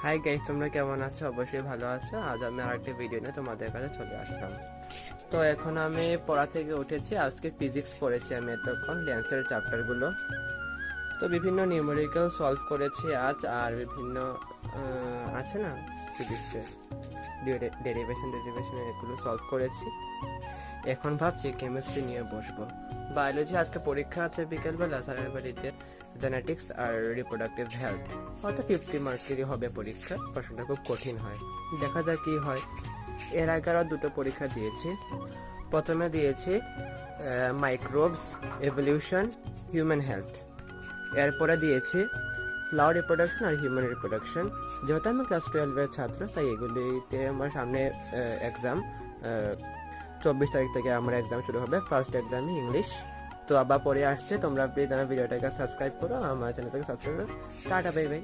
Hi guys, তোমরা কেমন আছো? অবশ্যই ভালো আছো। আজ আমি আরেকটা ভিডিও নিয়ে তোমাদের কাছে চলে আসলাম। তো এখন আমি পড়া থেকে উঠেছি। আজকে ফিজিক্স পড়েছি আমি এতক্ষণ, ল্যান্সের চ্যাপ্টারগুলো। তো বিভিন্ন নিউমেরিক্যাল সলভ করেছি আজ, আর বিভিন্ন আছে না ফিজিক্সে ডেরিভেশন এগুলো সলভ করেছি। এখন ভাবছি কেমিস্ট্রি নিয়ে বসবো। বায়োলজি আজকে পরীক্ষা আছে বিকেলবেলা স্যারের বাড়িতে, জেনেটিক্স আর রিপ্রোডাক্টিভ হেলথ। হয়তো 50 মার্কেরই হবে পরীক্ষা। প্রশ্নটা খুব কঠিন হয়, দেখা যাক কি হয়। এর আগে আরও দুটো পরীক্ষা দিয়েছি। প্রথমে দিয়েছি মাইক্রোবস, এভলিউশন, হিউম্যান হেলথ। এরপরে দিয়েছি ফ্লাওয়ার রিপ্রোডাকশন আর হিউম্যান রিপ্রোডাকশন। যেহেতু আমি ক্লাস 12-এর ছাত্র, তাই এগুলিতে আমার সামনে এক্সাম। 24 তারিখ থেকে আমার এক্সাম শুরু হবে। ফার্স্ট এক্সামে ইংলিশ। তো আবার পরে আসছে। তোমরা প্লিজ আমার ভিডিওটাকে সাবস্ক্রাইব করো, আমার চ্যানেলটাকে সাবস্ক্রাইব করো। Tata, bye bye.